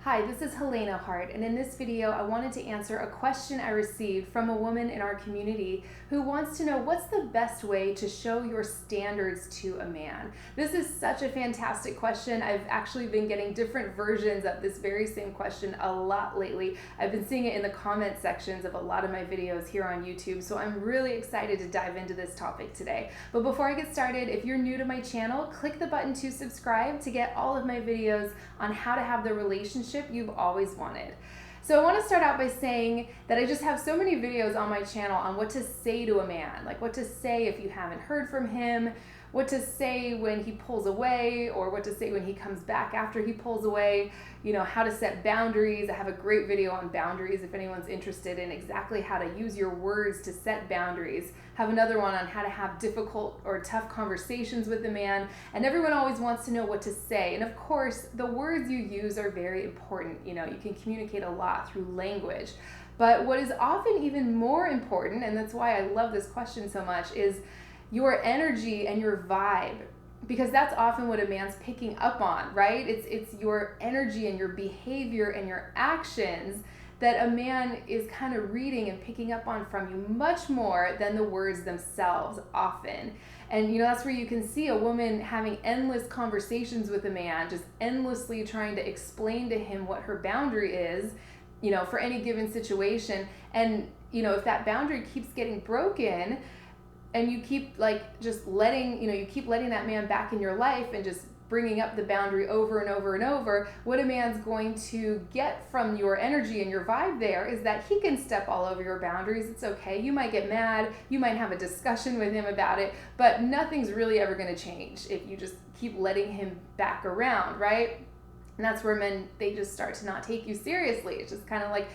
Hi, this is Helena Hart, and in this video I wanted to answer a question I received from a woman in our community who wants to know what's the best way to show your standards to a man. This is such a fantastic question. I've actually been getting different versions of this very same question a lot lately. I've been seeing it in the comment sections of a lot of my videos here on YouTube, so I'm really excited to dive into this topic today. But before I get started, if you're new to my channel, click the button to subscribe to get all of my videos on how to have the relationship you've always wanted. So I want to start out by saying that I just have so many videos on my channel on what to say to a man, like what to say if you haven't heard from him, what to say when he pulls away, or what to say when he comes back after he pulls away, you know, how to set boundaries. I have a great video on boundaries if anyone's interested in exactly how to use your words to set boundaries. I have another one on how to have difficult or tough conversations with the man, and everyone always wants to know what to say. And of course, the words you use are very important. You know, you can communicate a lot through language. But what is often even more important, and that's why I love this question so much, is your energy and your vibe, because that's often what a man's picking up on, right? It's your energy and your behavior and your actions that a man is kind of reading and picking up on from you much more than the words themselves often. And you know, that's where you can see a woman having endless conversations with a man, just endlessly trying to explain to him what her boundary is, you know, for any given situation. And you know, if that boundary keeps getting broken, and you keep you keep letting that man back in your life and just bringing up the boundary over and over and over, what a man's going to get from your energy and your vibe there is that he can step all over your boundaries. It's okay. You might get mad. You might have a discussion with him about it, but nothing's really ever going to change if you just keep letting him back around, right? And that's where men, they just start to not take you seriously. It's just kind of like,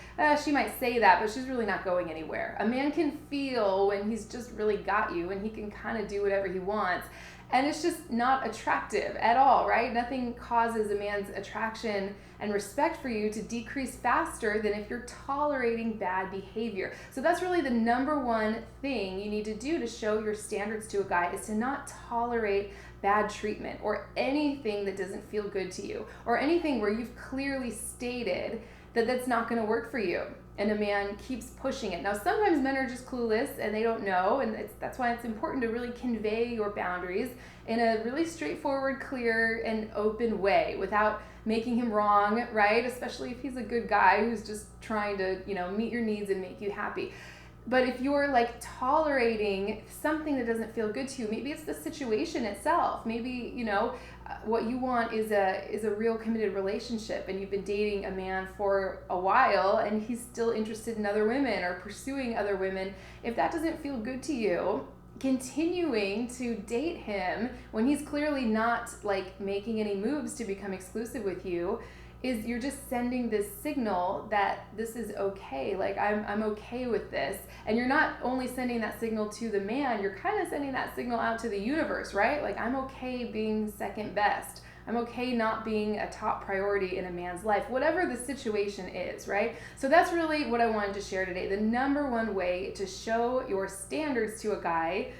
she might say that, but she's really not going anywhere. A man can feel when he's just really got you, and he can kind of do whatever he wants. And it's just not attractive at all, right? Nothing causes a man's attraction and respect for you to decrease faster than if you're tolerating bad behavior. So that's really the number one thing you need to do to show your standards to a guy, is to not tolerate bad treatment or anything that doesn't feel good to you, or anything where you've clearly stated that that's not going to work for you, and a man keeps pushing it. Now, sometimes men are just clueless and they don't know, and that's why it's important to really convey your boundaries in a really straightforward, clear, and open way without making him wrong, right? Especially if he's a good guy who's just trying to, you know, meet your needs and make you happy. But if you're like tolerating something that doesn't feel good to you, maybe it's the situation itself. Maybe, you know, what you want is a real committed relationship, and you've been dating a man for a while and he's still interested in other women or pursuing other women. If that doesn't feel good to you, continuing to date him when he's clearly not like making any moves to become exclusive with you, is you're just sending this signal that this is okay, like I'm okay with this. And you're not only sending that signal to the man, you're kind of sending that signal out to the universe, right? Like, I'm okay being second best. I'm okay not being a top priority in a man's life, whatever the situation is, right? So that's really what I wanted to share today. The number one way to show your standards to a guy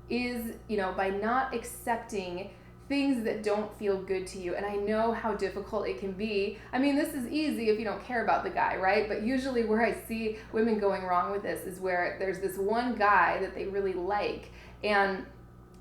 is, you know, by not accepting things that don't feel good to you. And I know how difficult it can be. I mean, this is easy if you don't care about the guy, right? But usually where I see women going wrong with this is where there's this one guy that they really like, and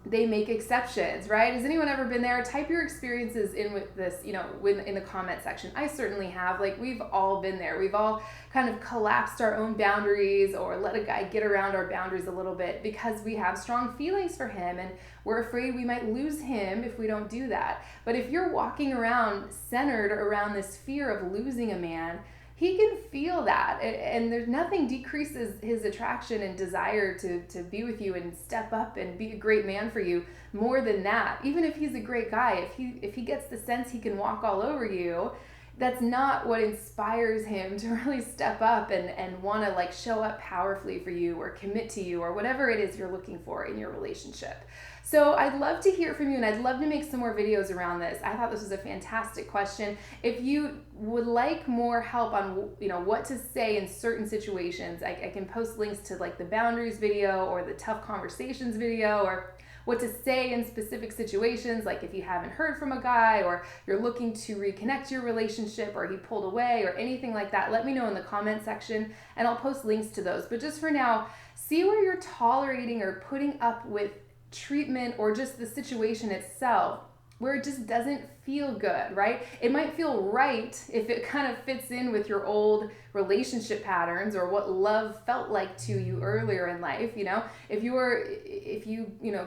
they make exceptions, right? Has anyone ever been there? Type your experiences in with this, you know, in the comment section. I certainly have. Like, we've all been there. We've all kind of collapsed our own boundaries or let a guy get around our boundaries a little bit because we have strong feelings for him and we're afraid we might lose him if we don't do that. But if you're walking around centered around this fear of losing a man, he can feel that, and there's nothing decreases his attraction and desire to be with you and step up and be a great man for you more than that. Even if he's a great guy, if he gets the sense he can walk all over you, that's not what inspires him to really step up and want to like show up powerfully for you or commit to you or whatever it is you're looking for in your relationship. So I'd love to hear from you, and I'd love to make some more videos around this. I thought this was a fantastic question. If you would like more help on, you know, what to say in certain situations, I can post links to like the boundaries video or the tough conversations video or what to say in specific situations, like if you haven't heard from a guy or you're looking to reconnect your relationship or he pulled away or anything like that, let me know in the comment section and I'll post links to those. But just for now, see where you're tolerating or putting up with treatment or just the situation itself where it just doesn't feel good, right? It might feel right if it kind of fits in with your old relationship patterns or what love felt like to you earlier in life. If you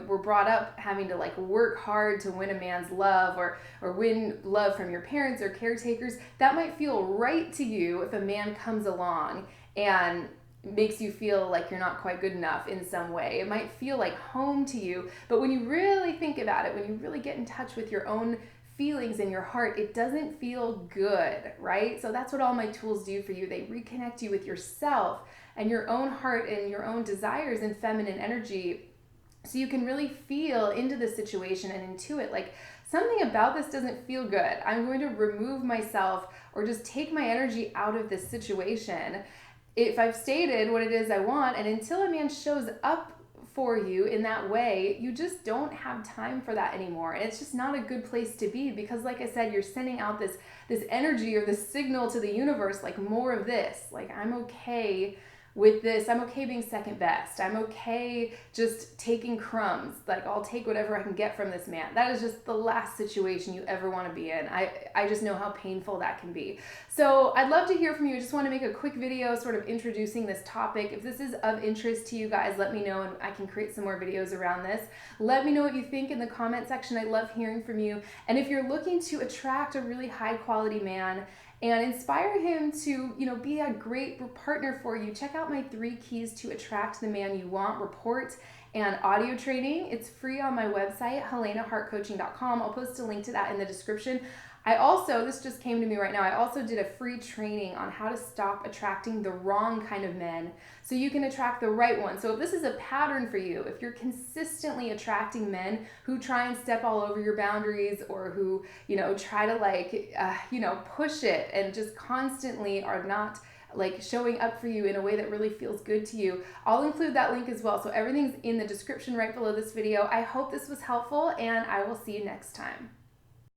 were brought up having to like work hard to win a man's love or win love from your parents or caretakers, that might feel right to you if a man comes along and makes you feel like you're not quite good enough in some way. It might feel like home to you, but when you really think about it, when you really get in touch with your own feelings in your heart, it doesn't feel good, right? So that's what all my tools do for you. They reconnect you with yourself and your own heart and your own desires and feminine energy, so you can really feel into the situation and intuit like something about this doesn't feel good. I'm going to remove myself or just take my energy out of this situation if I've stated what it is I want. And until a man shows up for you in that way, you just don't have time for that anymore. And it's just not a good place to be, because like I said, you're sending out this energy or this signal to the universe, like more of this, like I'm okay with this. I'm okay being second best. I'm okay just taking crumbs. Like I'll take whatever I can get from this man. That is just the last situation you ever want to be in. I just know how painful that can be. So I'd love to hear from you. I just want to make a quick video sort of introducing this topic. If this is of interest to you guys, let me know and I can create some more videos around this. Let me know what you think in the comment section. I love hearing from you. And if you're looking to attract a really high quality man and inspire him to, be a great partner for you, check out my 3 keys to attract the man you want report and audio training. It's free on my website, helenahartcoaching.com. I'll post a link to that in the description. This just came to me right now, I also did a free training on how to stop attracting the wrong kind of men so you can attract the right one. So if this is a pattern for you, if you're consistently attracting men who try and step all over your boundaries or who, try to push it and just constantly are not like showing up for you in a way that really feels good to you, I'll include that link as well. So everything's in the description right below this video. I hope this was helpful and I will see you next time.